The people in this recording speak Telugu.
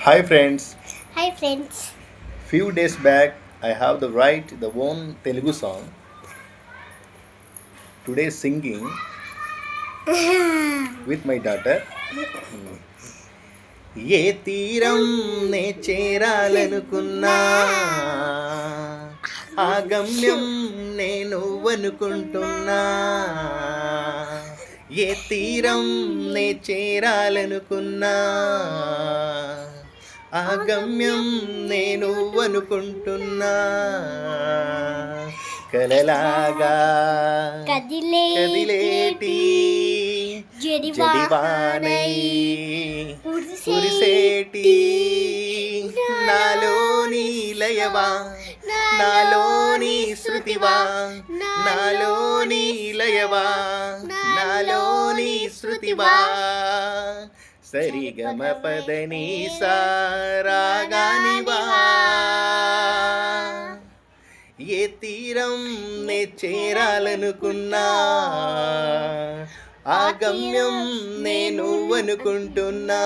Hi friends, Hi friends. few days back I have the right the one Telugu song. Today singing with my daughter. ఏ తీరం నే చేరాలనుకున్నా ఆ గమ్యం నేను అనుకుంటున్నా ఏ తీరం నే చేరాలనుకున్నా ఆ గమ్యం నేను అనుకుంటున్నా కలలాగా కదిలేటి జడివానై కురిసేటి నాలోని లయవా నాలోని శృతివా నాలోని లయవా నాలోని శృతివా సరిగమ పదని సారాగానివా ఏ తీరం నే చేరాలనుకున్నా ఆ గమ్యం నేను అనుకుంటున్నా